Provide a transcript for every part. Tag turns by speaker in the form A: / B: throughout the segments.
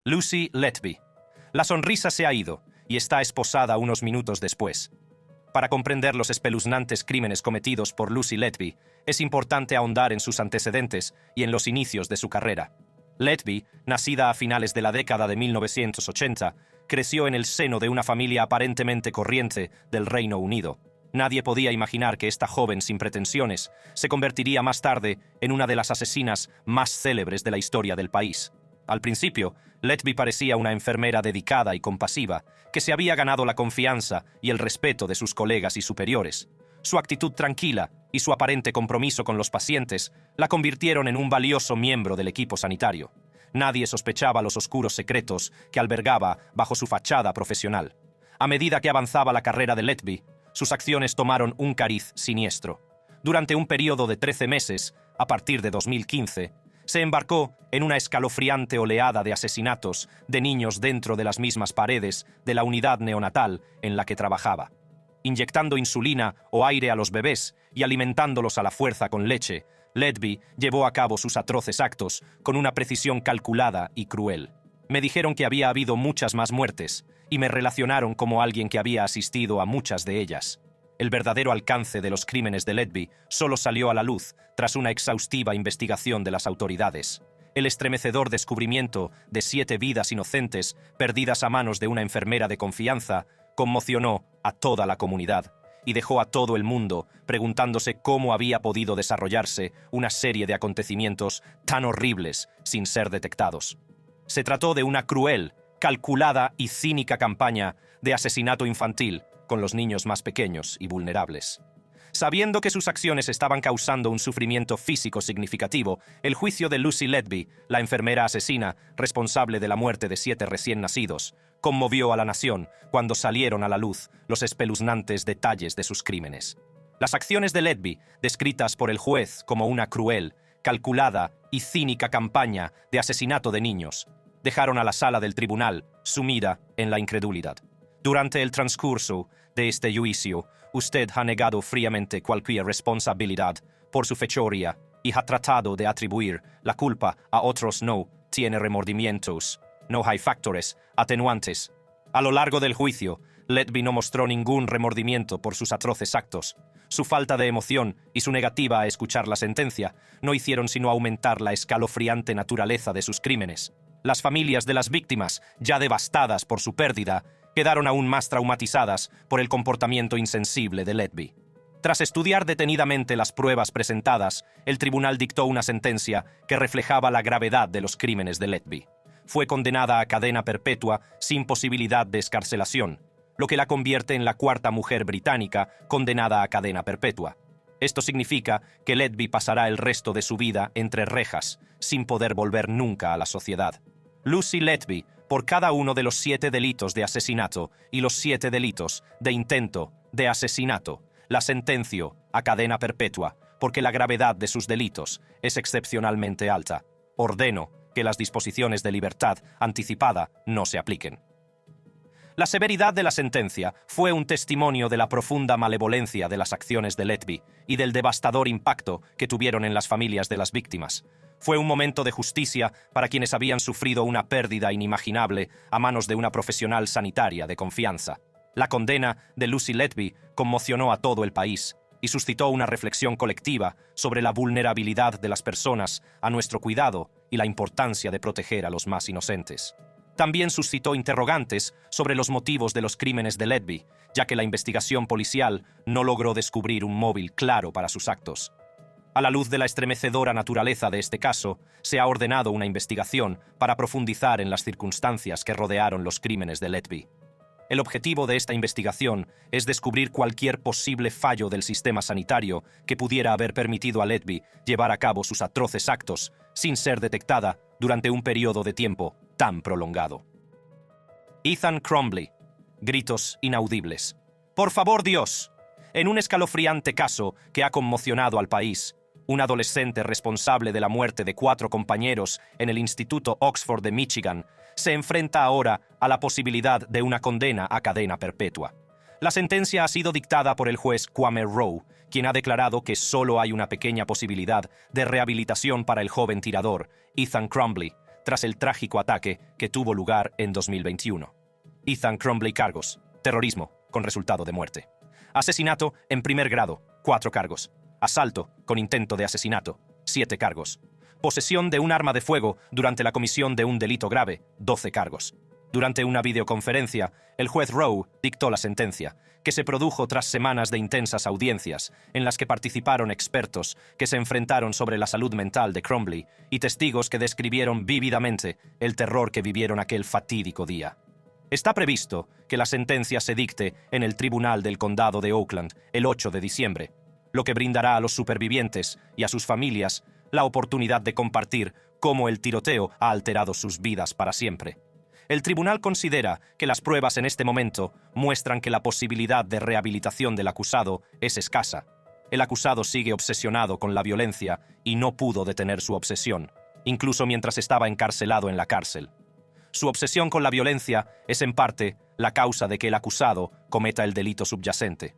A: Lucy Letby. La sonrisa se ha ido y está esposada unos minutos después. Para comprender los espeluznantes crímenes cometidos por Lucy Letby, es importante ahondar en sus antecedentes y en los inicios de su carrera. Letby, nacida a finales de la década de 1980, creció en el seno de una familia aparentemente corriente del Reino Unido. Nadie podía imaginar que esta joven sin pretensiones se convertiría más tarde en una de las asesinas más célebres de la historia del país. Al principio, Letby parecía una enfermera dedicada y compasiva, que se había ganado la confianza y el respeto de sus colegas y superiores. Su actitud tranquila y su aparente compromiso con los pacientes la convirtieron en un valioso miembro del equipo sanitario. Nadie sospechaba los oscuros secretos que albergaba bajo su fachada profesional. A medida que avanzaba la carrera de Letby, sus acciones tomaron un cariz siniestro. Durante un periodo de 13 meses, a partir de 2015, se embarcó en una escalofriante oleada de asesinatos de niños dentro de las mismas paredes de la unidad neonatal en la que trabajaba. Inyectando insulina o aire a los bebés y alimentándolos a la fuerza con leche, Letby llevó a cabo sus atroces actos con una precisión calculada y cruel. Me dijeron que había habido muchas más muertes y me relacionaron como alguien que había asistido a muchas de ellas. El verdadero alcance de los crímenes de Letby solo salió a la luz tras una exhaustiva investigación de las autoridades. El estremecedor descubrimiento de 7 vidas inocentes perdidas a manos de una enfermera de confianza conmocionó a toda la comunidad y dejó a todo el mundo preguntándose cómo había podido desarrollarse una serie de acontecimientos tan horribles sin ser detectados. Se trató de una cruel, calculada y cínica campaña de asesinato infantil con los niños más pequeños y vulnerables. Sabiendo que sus acciones estaban causando un sufrimiento físico significativo, el juicio de Lucy Letby, la enfermera asesina responsable de la muerte de 7 recién nacidos, conmovió a la nación cuando salieron a la luz los espeluznantes detalles de sus crímenes. Las acciones de Letby, descritas por el juez como una cruel, calculada y cínica campaña de asesinato de niños, dejaron a la sala del tribunal sumida en la incredulidad. Durante el transcurso de este juicio, usted ha negado fríamente cualquier responsabilidad por su fechoría y ha tratado de atribuir la culpa a otros. No tiene remordimientos. No hay factores atenuantes. A lo largo del juicio, Letby no mostró ningún remordimiento por sus atroces actos. Su falta de emoción y su negativa a escuchar la sentencia no hicieron sino aumentar la escalofriante naturaleza de sus crímenes. Las familias de las víctimas, ya devastadas por su pérdida, quedaron aún más traumatizadas por el comportamiento insensible de Letby. Tras estudiar detenidamente las pruebas presentadas, el tribunal dictó una sentencia que reflejaba la gravedad de los crímenes de Letby. Fue condenada a cadena perpetua sin posibilidad de excarcelación, lo que la convierte en la 4ª mujer británica condenada a cadena perpetua. Esto significa que Letby pasará el resto de su vida entre rejas, sin poder volver nunca a la sociedad. Lucy Letby, por cada uno de los 7 delitos de asesinato y los 7 delitos de intento de asesinato, la sentenció a cadena perpetua porque la gravedad de sus delitos es excepcionalmente alta. Ordeno que las disposiciones de libertad anticipada no se apliquen. La severidad de la sentencia fue un testimonio de la profunda malevolencia de las acciones de Letby y del devastador impacto que tuvieron en las familias de las víctimas. Fue un momento de justicia para quienes habían sufrido una pérdida inimaginable a manos de una profesional sanitaria de confianza. La condena de Lucy Letby conmocionó a todo el país y suscitó una reflexión colectiva sobre la vulnerabilidad de las personas a nuestro cuidado y la importancia de proteger a los más inocentes. También suscitó interrogantes sobre los motivos de los crímenes de Letby, ya que la investigación policial no logró descubrir un móvil claro para sus actos. A la luz de la estremecedora naturaleza de este caso, se ha ordenado una investigación para profundizar en las circunstancias que rodearon los crímenes de Letby. El objetivo de esta investigación es descubrir cualquier posible fallo del sistema sanitario que pudiera haber permitido a Letby llevar a cabo sus atroces actos sin ser detectada durante un periodo de tiempo tan prolongado. Ethan Crumbley. Gritos inaudibles. ¡Por favor, Dios! En un escalofriante caso que ha conmocionado al país, un adolescente responsable de la muerte de 4 compañeros en el Instituto Oxford de Michigan se enfrenta ahora a la posibilidad de una condena a cadena perpetua. La sentencia ha sido dictada por el juez Kwame Rowe, quien ha declarado que solo hay una pequeña posibilidad de rehabilitación para el joven tirador, Ethan Crumbley, tras el trágico ataque que tuvo lugar en 2021. Ethan Crumbley cargos: terrorismo, con resultado de muerte. Asesinato en primer grado, 4 cargos. Asalto con intento de asesinato, 7 cargos. Posesión de un arma de fuego durante la comisión de un delito grave, 12 cargos. Durante una videoconferencia, el juez Rowe dictó la sentencia, que se produjo tras semanas de intensas audiencias, en las que participaron expertos que se enfrentaron sobre la salud mental de Crumbley y testigos que describieron vívidamente el terror que vivieron aquel fatídico día. Está previsto que la sentencia se dicte en el Tribunal del Condado de Oakland el 8 de diciembre, lo que brindará a los supervivientes y a sus familias la oportunidad de compartir cómo el tiroteo ha alterado sus vidas para siempre. El tribunal considera que las pruebas en este momento muestran que la posibilidad de rehabilitación del acusado es escasa. El acusado sigue obsesionado con la violencia y no pudo detener su obsesión, incluso mientras estaba encarcelado en la cárcel. Su obsesión con la violencia es en parte la causa de que el acusado cometa el delito subyacente.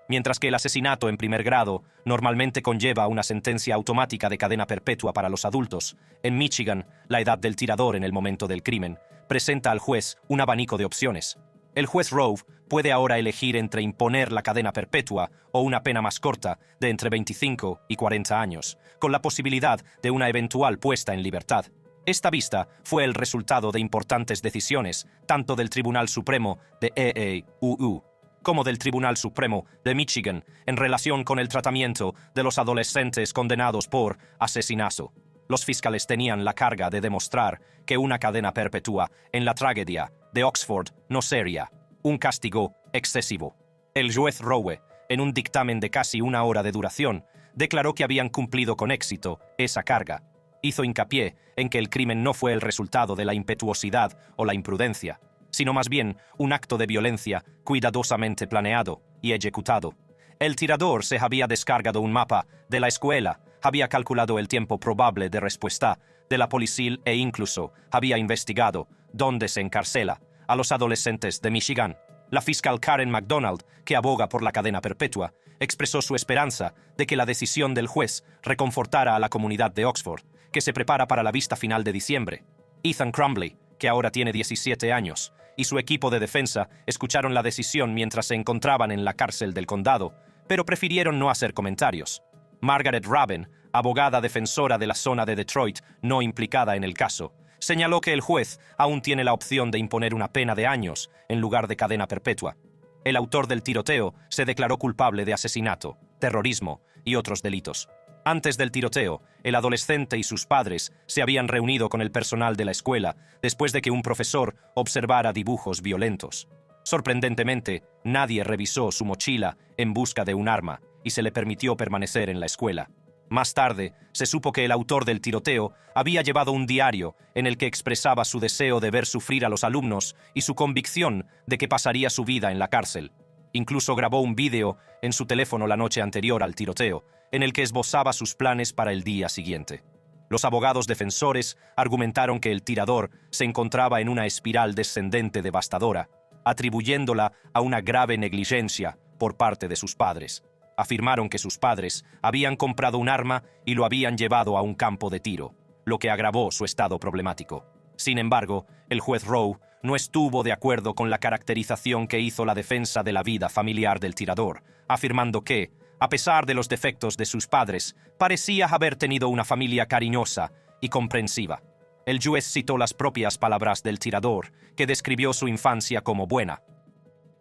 A: Mientras que el asesinato en primer grado normalmente conlleva una sentencia automática de cadena perpetua para los adultos, en Michigan, la edad del tirador en el momento del crimen presenta al juez un abanico de opciones. El juez Rowe puede ahora elegir entre imponer la cadena perpetua o una pena más corta de entre 25 y 40 años, con la posibilidad de una eventual puesta en libertad. Esta vista fue el resultado de importantes decisiones, tanto del Tribunal Supremo de EAUU como del Tribunal Supremo de Michigan en relación con el tratamiento de los adolescentes condenados por asesinato. Los fiscales tenían la carga de demostrar que una cadena perpetua en la tragedia de Oxford no sería un castigo excesivo. El juez Rowe, en un dictamen de casi 1 hora de duración, declaró que habían cumplido con éxito esa carga. Hizo hincapié en que el crimen no fue el resultado de la impetuosidad o la imprudencia, sino más bien un acto de violencia cuidadosamente planeado y ejecutado. El tirador se había descargado un mapa de la escuela, había calculado el tiempo probable de respuesta de la policía e incluso había investigado dónde se encarcela a los adolescentes de Michigan. La fiscal Karen McDonald, que aboga por la cadena perpetua, expresó su esperanza de que la decisión del juez reconfortara a la comunidad de Oxford, que se prepara para la vista final de diciembre. Ethan Crumbley, que ahora tiene 17 años, y su equipo de defensa escucharon la decisión mientras se encontraban en la cárcel del condado, pero prefirieron no hacer comentarios. Margaret Rabin, abogada defensora de la zona de Detroit no implicada en el caso, señaló que el juez aún tiene la opción de imponer una pena de años en lugar de cadena perpetua. El autor del tiroteo se declaró culpable de asesinato, terrorismo y otros delitos. Antes del tiroteo, el adolescente y sus padres se habían reunido con el personal de la escuela después de que un profesor observara dibujos violentos. Sorprendentemente, nadie revisó su mochila en busca de un arma y se le permitió permanecer en la escuela. Más tarde, se supo que el autor del tiroteo había llevado un diario en el que expresaba su deseo de ver sufrir a los alumnos y su convicción de que pasaría su vida en la cárcel. Incluso grabó un vídeo en su teléfono la noche anterior al tiroteo, en el que esbozaba sus planes para el día siguiente. Los abogados defensores argumentaron que el tirador se encontraba en una espiral descendente devastadora, atribuyéndola a una grave negligencia por parte de sus padres. Afirmaron que sus padres habían comprado un arma y lo habían llevado a un campo de tiro, lo que agravó su estado problemático. Sin embargo, el juez Rowe no estuvo de acuerdo con la caracterización que hizo la defensa de la vida familiar del tirador, afirmando que, a pesar de los defectos de sus padres, parecía haber tenido una familia cariñosa y comprensiva. El juez citó las propias palabras del tirador, que describió su infancia como buena.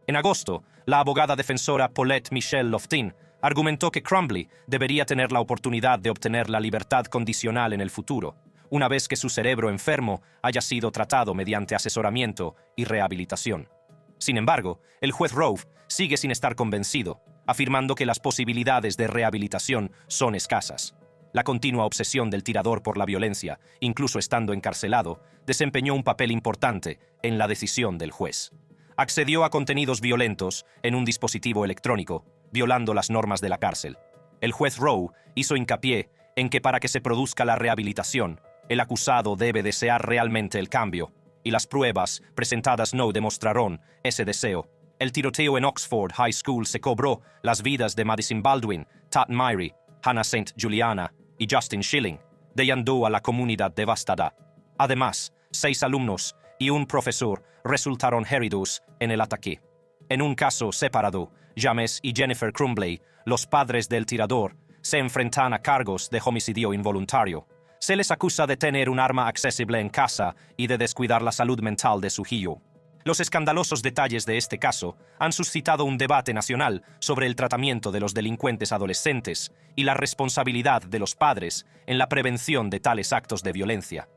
A: En agosto, la abogada defensora Paulette Michelle Loftin argumentó que Crumbley debería tener la oportunidad de obtener la libertad condicional en el futuro, una vez que su cerebro enfermo haya sido tratado mediante asesoramiento y rehabilitación. Sin embargo, el juez Rowe sigue sin estar convencido, afirmando que las posibilidades de rehabilitación son escasas. La continua obsesión del tirador por la violencia, incluso estando encarcelado, desempeñó un papel importante en la decisión del juez. Accedió a contenidos violentos en un dispositivo electrónico, violando las normas de la cárcel. El juez Rowe hizo hincapié en que para que se produzca la rehabilitación, el acusado debe desear realmente el cambio, y las pruebas presentadas no demostraron ese deseo. El tiroteo en Oxford High School se cobró las vidas de Madison Baldwin, Tat Myrie, Hannah St. Juliana y Justin Schilling, dejando a la comunidad devastada. Además, 6 alumnos y un profesor resultaron heridos en el ataque. En un caso separado, James y Jennifer Crumbley, los padres del tirador, se enfrentan a cargos de homicidio involuntario. Se les acusa de tener un arma accesible en casa y de descuidar la salud mental de su hijo. Los escandalosos detalles de este caso han suscitado un debate nacional sobre el tratamiento de los delincuentes adolescentes y la responsabilidad de los padres en la prevención de tales actos de violencia.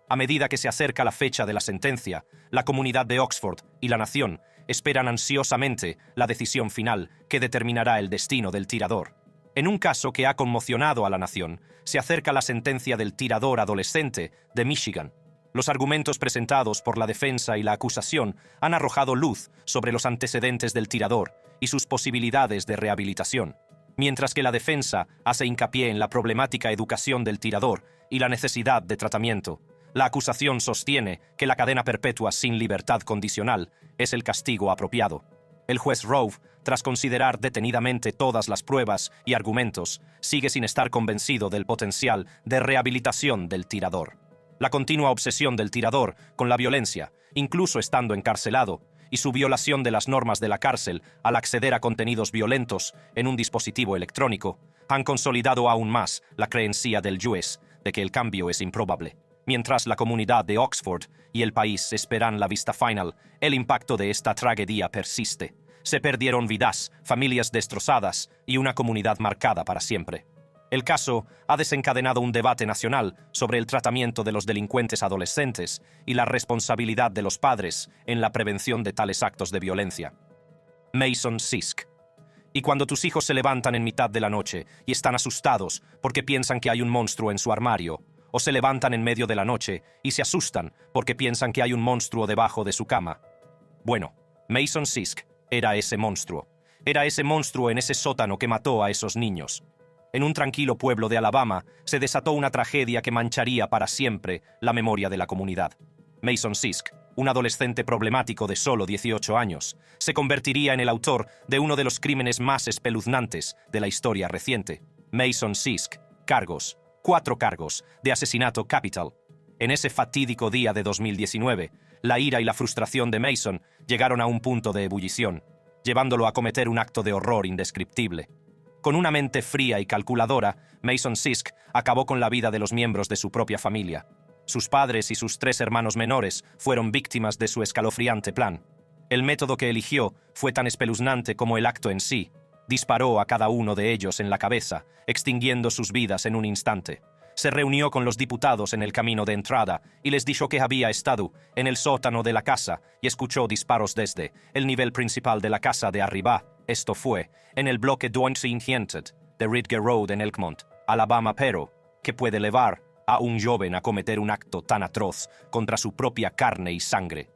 A: A medida que se acerca la fecha de la sentencia, la comunidad de Oxford y la nación esperan ansiosamente la decisión final que determinará el destino del tirador. En un caso que ha conmocionado a la nación, se acerca la sentencia del tirador adolescente de Michigan. Los argumentos presentados por la defensa y la acusación han arrojado luz sobre los antecedentes del tirador y sus posibilidades de rehabilitación, mientras que la defensa hace hincapié en la problemática educación del tirador y la necesidad de tratamiento. La acusación sostiene que la cadena perpetua sin libertad condicional es el castigo apropiado. El juez Rove, tras considerar detenidamente todas las pruebas y argumentos, sigue sin estar convencido del potencial de rehabilitación del tirador. La continua obsesión del tirador con la violencia, incluso estando encarcelado, y su violación de las normas de la cárcel al acceder a contenidos violentos en un dispositivo electrónico, han consolidado aún más la creencia del juez de que el cambio es improbable. Mientras la comunidad de Oxford y el país esperan la vista final, el impacto de esta tragedia persiste. Se perdieron vidas, familias destrozadas y una comunidad marcada para siempre. El caso ha desencadenado un debate nacional sobre el tratamiento de los delincuentes adolescentes y la responsabilidad de los padres en la prevención de tales actos de violencia. Mason Sisk. Y cuando tus hijos se levantan en mitad de la noche y están asustados porque piensan que hay un monstruo en su armario, o se levantan en medio de la noche y se asustan porque piensan que hay un monstruo debajo de su cama. Bueno, Mason Sisk era ese monstruo. Era ese monstruo en ese sótano que mató a esos niños. En un tranquilo pueblo de Alabama se desató una tragedia que mancharía para siempre la memoria de la comunidad. Mason Sisk, un adolescente problemático de solo 18 años, se convertiría en el autor de uno de los crímenes más espeluznantes de la historia reciente. Mason Sisk, cargos. 4 cargos de asesinato capital. En ese fatídico día de 2019, la ira y la frustración de Mason llegaron a un punto de ebullición, llevándolo a cometer un acto de horror indescriptible. Con una mente fría y calculadora, Mason Sisk acabó con la vida de los miembros de su propia familia. Sus padres y sus 3 hermanos menores fueron víctimas de su escalofriante plan. El método que eligió fue tan espeluznante como el acto en sí. Disparó a cada uno de ellos en la cabeza, extinguiendo sus vidas en un instante. Se reunió con los diputados en el camino de entrada y les dijo que había estado en el sótano de la casa y escuchó disparos desde el nivel principal de la casa de arriba. Esto fue en el bloque 200 de Ridge Road en Elkmont, Alabama, pero que puede llevar a un joven a cometer un acto tan atroz contra su propia carne y sangre.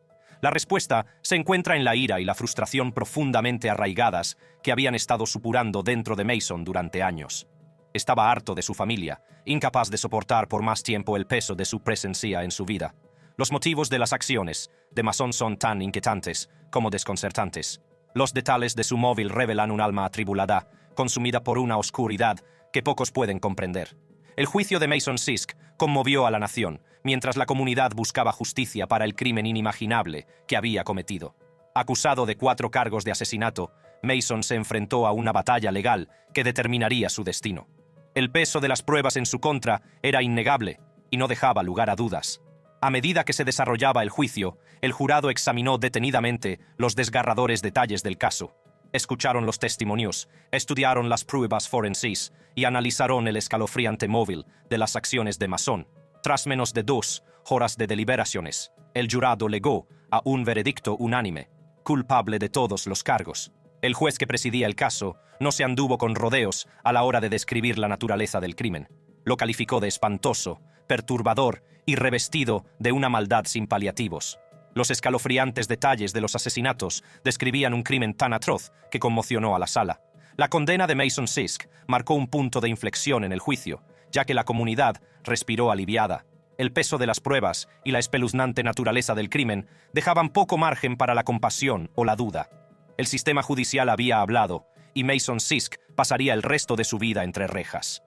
A: La respuesta se encuentra en la ira y la frustración profundamente arraigadas que habían estado supurando dentro de Mason durante años. Estaba harto de su familia, incapaz de soportar por más tiempo el peso de su presencia en su vida. Los motivos de las acciones de Mason son tan inquietantes como desconcertantes. Los detalles de su móvil revelan un alma atribulada, consumida por una oscuridad que pocos pueden comprender. El juicio de Mason Sisk conmovió a la nación, mientras la comunidad buscaba justicia para el crimen inimaginable que había cometido. Acusado de 4 cargos de asesinato, Mason se enfrentó a una batalla legal que determinaría su destino. El peso de las pruebas en su contra era innegable y no dejaba lugar a dudas. A medida que se desarrollaba el juicio, el jurado examinó detenidamente los desgarradores detalles del caso. Escucharon los testimonios, estudiaron las pruebas forenses y analizaron el escalofriante móvil de las acciones de Mason. Tras menos de 2 horas de deliberaciones, el jurado legó a un veredicto unánime, culpable de todos los cargos. El juez que presidía el caso no se anduvo con rodeos a la hora de describir la naturaleza del crimen. Lo calificó de espantoso, perturbador y revestido de una maldad sin paliativos. Los escalofriantes detalles de los asesinatos describían un crimen tan atroz que conmocionó a la sala. La condena de Mason Sisk marcó un punto de inflexión en el juicio, ya que la comunidad respiró aliviada. El peso de las pruebas y la espeluznante naturaleza del crimen dejaban poco margen para la compasión o la duda. El sistema judicial había hablado, y Mason Sisk pasaría el resto de su vida entre rejas.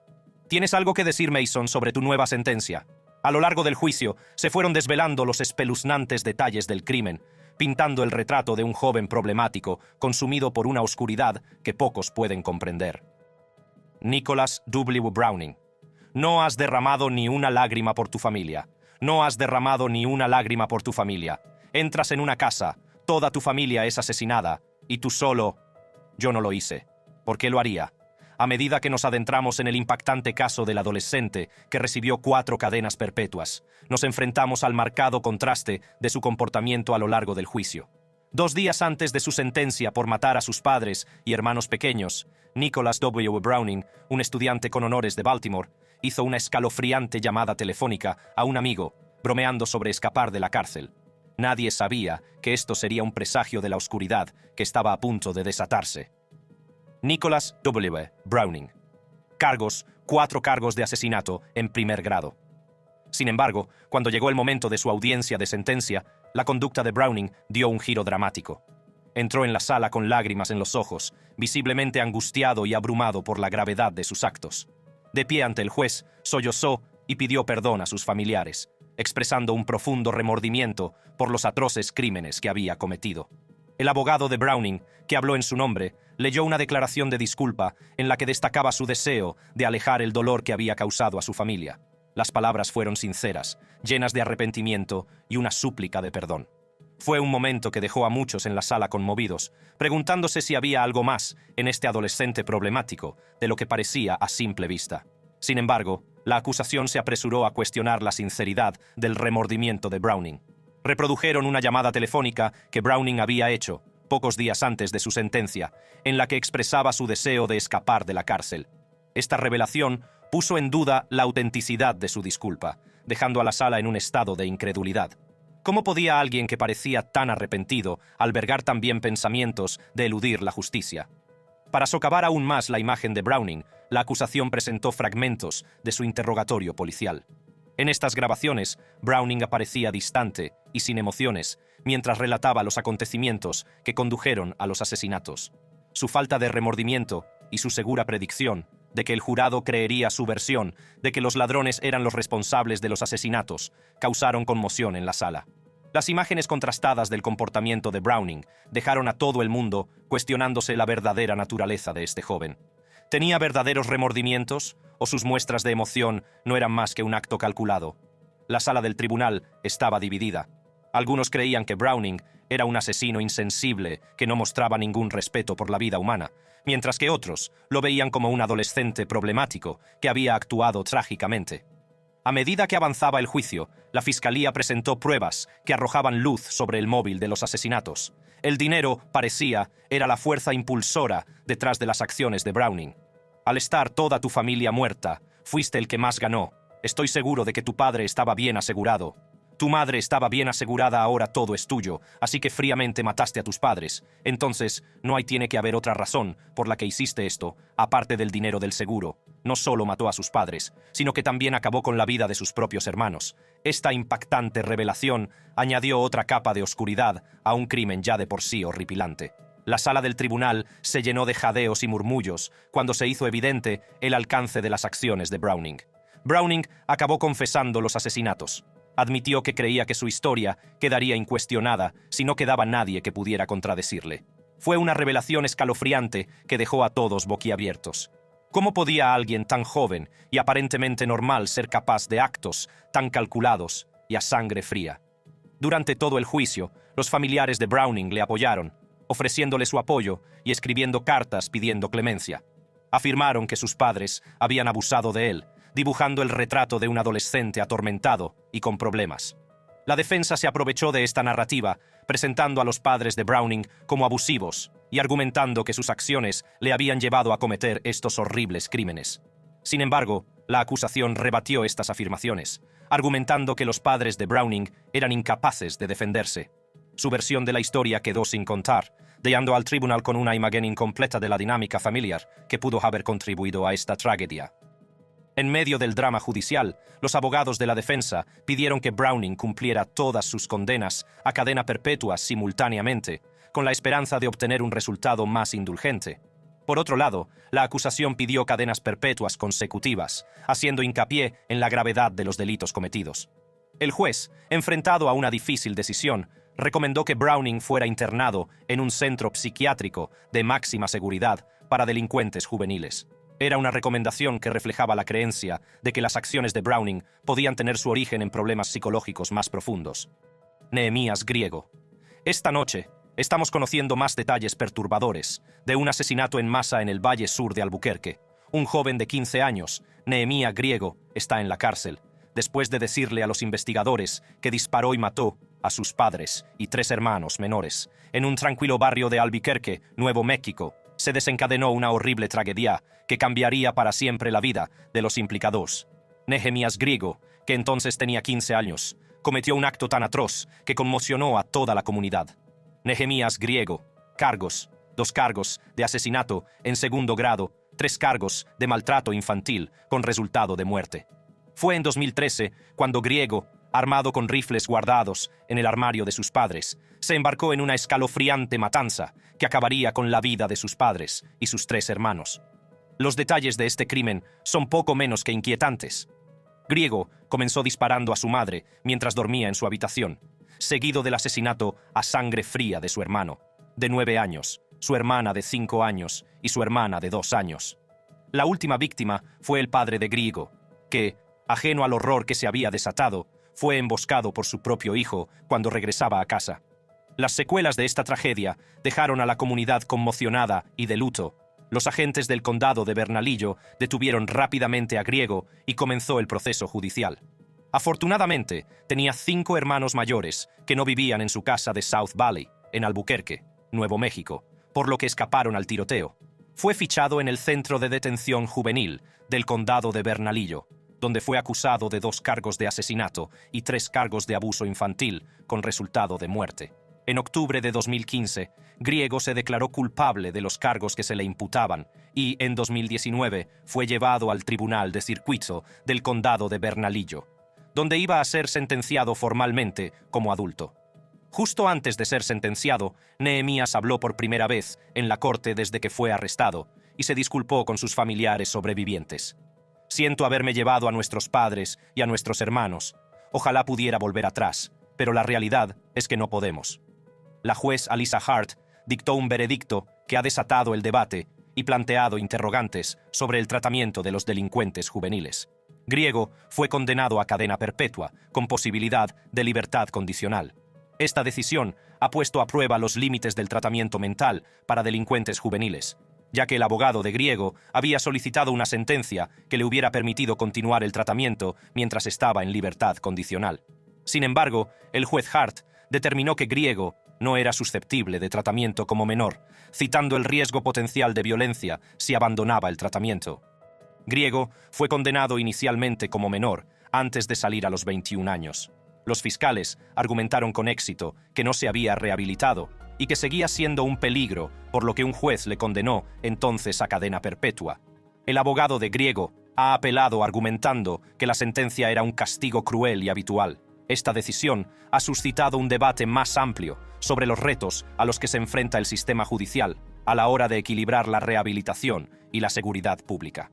A: ¿Tienes algo que decir, Mason, sobre tu nueva sentencia? A lo largo del juicio, se fueron desvelando los espeluznantes detalles del crimen, pintando el retrato de un joven problemático consumido por una oscuridad que pocos pueden comprender. Nicholas W. Browning. No has derramado ni una lágrima por tu familia. No has derramado ni una lágrima por tu familia. Entras en una casa, toda tu familia es asesinada, y tú solo... Yo no lo hice. ¿Por qué lo haría? A medida que nos adentramos en el impactante caso del adolescente que recibió 4 cadenas perpetuas, nos enfrentamos al marcado contraste de su comportamiento a lo largo del juicio. 2 días antes de su sentencia por matar a sus padres y hermanos pequeños, Nicholas W. Browning, un estudiante con honores de Baltimore, hizo una escalofriante llamada telefónica a un amigo, bromeando sobre escapar de la cárcel. Nadie sabía que esto sería un presagio de la oscuridad que estaba a punto de desatarse. Nicholas W. Browning. Cargos: 4 cargos de asesinato en primer grado. Sin embargo, cuando llegó el momento de su audiencia de sentencia, la conducta de Browning dio un giro dramático. Entró en la sala con lágrimas en los ojos, visiblemente angustiado y abrumado por la gravedad de sus actos. De pie ante el juez, sollozó y pidió perdón a sus familiares, expresando un profundo remordimiento por los atroces crímenes que había cometido. El abogado de Browning, que habló en su nombre, leyó una declaración de disculpa en la que destacaba su deseo de alejar el dolor que había causado a su familia. Las palabras fueron sinceras, llenas de arrepentimiento y una súplica de perdón. Fue un momento que dejó a muchos en la sala conmovidos, preguntándose si había algo más en este adolescente problemático de lo que parecía a simple vista. Sin embargo, la acusación se apresuró a cuestionar la sinceridad del remordimiento de Browning. Reprodujeron una llamada telefónica que Browning había hecho, pocos días antes de su sentencia, en la que expresaba su deseo de escapar de la cárcel. Esta revelación puso en duda la autenticidad de su disculpa, dejando a la sala en un estado de incredulidad. ¿Cómo podía alguien que parecía tan arrepentido albergar también pensamientos de eludir la justicia? Para socavar aún más la imagen de Browning, la acusación presentó fragmentos de su interrogatorio policial. En estas grabaciones, Browning aparecía distante y sin emociones, mientras relataba los acontecimientos que condujeron a los asesinatos. Su falta de remordimiento y su segura predicción de que el jurado creería su versión de que los ladrones eran los responsables de los asesinatos causaron conmoción en la sala. Las imágenes contrastadas del comportamiento de Browning dejaron a todo el mundo cuestionándose la verdadera naturaleza de este joven. ¿Tenía verdaderos remordimientos o sus muestras de emoción no eran más que un acto calculado? La sala del tribunal estaba dividida. Algunos creían que Browning era un asesino insensible que no mostraba ningún respeto por la vida humana, mientras que otros lo veían como un adolescente problemático que había actuado trágicamente. A medida que avanzaba el juicio, la fiscalía presentó pruebas que arrojaban luz sobre el móvil de los asesinatos. El dinero, parecía, era la fuerza impulsora detrás de las acciones de Browning. Al estar toda tu familia muerta, fuiste el que más ganó. Estoy seguro de que tu padre estaba bien asegurado. Tu madre estaba bien asegurada, ahora todo es tuyo, así que fríamente mataste a tus padres. Entonces, tiene que haber otra razón por la que hiciste esto, aparte del dinero del seguro. No solo mató a sus padres, sino que también acabó con la vida de sus propios hermanos. Esta impactante revelación añadió otra capa de oscuridad a un crimen ya de por sí horripilante. La sala del tribunal se llenó de jadeos y murmullos cuando se hizo evidente el alcance de las acciones de Browning. Browning acabó confesando los asesinatos. Admitió que creía que su historia quedaría incuestionada si no quedaba nadie que pudiera contradecirle. Fue una revelación escalofriante que dejó a todos boquiabiertos. ¿Cómo podía alguien tan joven y aparentemente normal ser capaz de actos tan calculados y a sangre fría? Durante todo el juicio, los familiares de Browning le apoyaron, ofreciéndole su apoyo y escribiendo cartas pidiendo clemencia. Afirmaron que sus padres habían abusado de él, dibujando el retrato de un adolescente atormentado y con problemas. La defensa se aprovechó de esta narrativa, presentando a los padres de Browning como abusivos y argumentando que sus acciones le habían llevado a cometer estos horribles crímenes. Sin embargo, la acusación rebatió estas afirmaciones, argumentando que los padres de Browning eran incapaces de defenderse. Su versión de la historia quedó sin contar, dejando al tribunal con una imagen incompleta de la dinámica familiar que pudo haber contribuido a esta tragedia. En medio del drama judicial, los abogados de la defensa pidieron que Browning cumpliera todas sus condenas a cadena perpetua simultáneamente, con la esperanza de obtener un resultado más indulgente. Por otro lado, la acusación pidió cadenas perpetuas consecutivas, haciendo hincapié en la gravedad de los delitos cometidos. El juez, enfrentado a una difícil decisión, recomendó que Browning fuera internado en un centro psiquiátrico de máxima seguridad para delincuentes juveniles. Era una recomendación que reflejaba la creencia de que las acciones de Browning podían tener su origen en problemas psicológicos más profundos. Nehemías Griego. Esta noche, estamos conociendo más detalles perturbadores de un asesinato en masa en el Valle Sur de Albuquerque. Un joven de 15 años, Nehemías Griego, está en la cárcel, después de decirle a los investigadores que disparó y mató a sus padres y 3 hermanos menores. En un tranquilo barrio de Albuquerque, Nuevo México, se desencadenó una horrible tragedia que cambiaría para siempre la vida de los implicados. Nehemías Griego, que entonces tenía 15 años, cometió un acto tan atroz que conmocionó a toda la comunidad. Nehemías Griego. Cargos: 2 cargos de asesinato en segundo grado, 3 cargos de maltrato infantil con resultado de muerte. Fue en 2013 cuando Griego, armado con rifles guardados en el armario de sus padres, se embarcó en una escalofriante matanza que acabaría con la vida de sus padres y sus 3 hermanos. Los detalles de este crimen son poco menos que inquietantes. Griego comenzó disparando a su madre mientras dormía en su habitación, seguido del asesinato a sangre fría de su hermano, de 9 años, su hermana de 5 años y su hermana de 2 años. La última víctima fue el padre de Griego, que, ajeno al horror que se había desatado, fue emboscado por su propio hijo cuando regresaba a casa. Las secuelas de esta tragedia dejaron a la comunidad conmocionada y de luto. Los agentes del condado de Bernalillo detuvieron rápidamente a Griego y comenzó el proceso judicial. Afortunadamente, tenía 5 hermanos mayores que no vivían en su casa de South Valley, en Albuquerque, Nuevo México, por lo que escaparon al tiroteo. Fue fichado en el Centro de Detención Juvenil del condado de Bernalillo, donde fue acusado de 2 cargos de asesinato y 3 cargos de abuso infantil, con resultado de muerte. En octubre de 2015, Griego se declaró culpable de los cargos que se le imputaban y, en 2019, fue llevado al Tribunal de Circuito del condado de Bernalillo, donde iba a ser sentenciado formalmente como adulto. Justo antes de ser sentenciado, Nehemías habló por primera vez en la corte desde que fue arrestado y se disculpó con sus familiares sobrevivientes. Siento haberme llevado a nuestros padres y a nuestros hermanos. Ojalá pudiera volver atrás, pero la realidad es que no podemos. La juez Alyssa Hart dictó un veredicto que ha desatado el debate y planteado interrogantes sobre el tratamiento de los delincuentes juveniles. Griego fue condenado a cadena perpetua, con posibilidad de libertad condicional. Esta decisión ha puesto a prueba los límites del tratamiento mental para delincuentes juveniles, ya que el abogado de Griego había solicitado una sentencia que le hubiera permitido continuar el tratamiento mientras estaba en libertad condicional. Sin embargo, el juez Hart determinó que Griego no era susceptible de tratamiento como menor, citando el riesgo potencial de violencia si abandonaba el tratamiento. Griego fue condenado inicialmente como menor, antes de salir a los 21 años. Los fiscales argumentaron con éxito que no se había rehabilitado y que seguía siendo un peligro, por lo que un juez le condenó entonces a cadena perpetua. El abogado de Griego ha apelado argumentando que la sentencia era un castigo cruel y habitual. Esta decisión ha suscitado un debate más amplio sobre los retos a los que se enfrenta el sistema judicial a la hora de equilibrar la rehabilitación y la seguridad pública.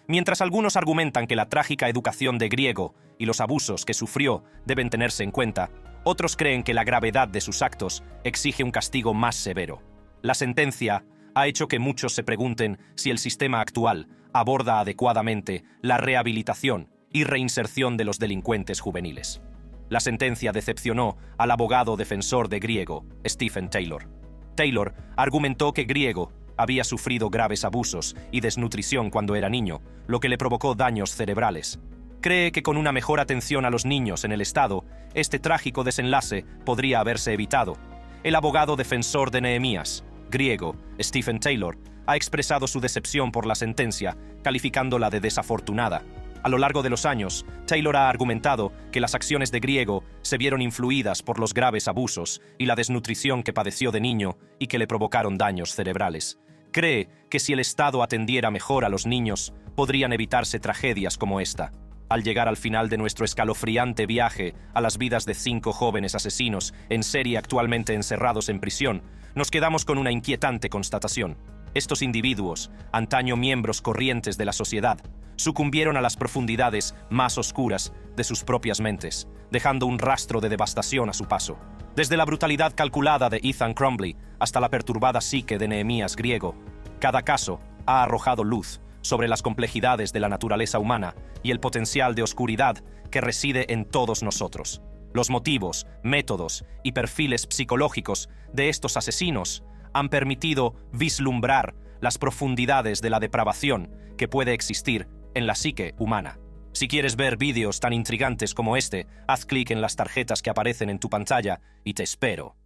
A: Mientras algunos argumentan que la trágica educación de Griego y los abusos que sufrió deben tenerse en cuenta, otros creen que la gravedad de sus actos exige un castigo más severo. La sentencia ha hecho que muchos se pregunten si el sistema actual aborda adecuadamente la rehabilitación y reinserción de los delincuentes juveniles. La sentencia decepcionó al abogado defensor de Griego, Stephen Taylor. Taylor argumentó que Griego había sufrido graves abusos y desnutrición cuando era niño, lo que le provocó daños cerebrales. Cree que con una mejor atención a los niños en el estado, este trágico desenlace podría haberse evitado. El abogado defensor de Nehemías Griego, Stephen Taylor, ha expresado su decepción por la sentencia, calificándola de desafortunada. A lo largo de los años, Taylor ha argumentado que las acciones de Griego se vieron influidas por los graves abusos y la desnutrición que padeció de niño y que le provocaron daños cerebrales. Cree que si el Estado atendiera mejor a los niños, podrían evitarse tragedias como esta. Al llegar al final de nuestro escalofriante viaje a las vidas de 5 jóvenes asesinos en serie actualmente encerrados en prisión, nos quedamos con una inquietante constatación. Estos individuos, antaño miembros corrientes de la sociedad, sucumbieron a las profundidades más oscuras de sus propias mentes, dejando un rastro de devastación a su paso. Desde la brutalidad calculada de Ethan Crumbley hasta la perturbada psique de Nehemías Griego, cada caso ha arrojado luz sobre las complejidades de la naturaleza humana y el potencial de oscuridad que reside en todos nosotros. Los motivos, métodos y perfiles psicológicos de estos asesinos han permitido vislumbrar las profundidades de la depravación que puede existir en la psique humana. Si quieres ver vídeos tan intrigantes como este, haz clic en las tarjetas que aparecen en tu pantalla y te espero.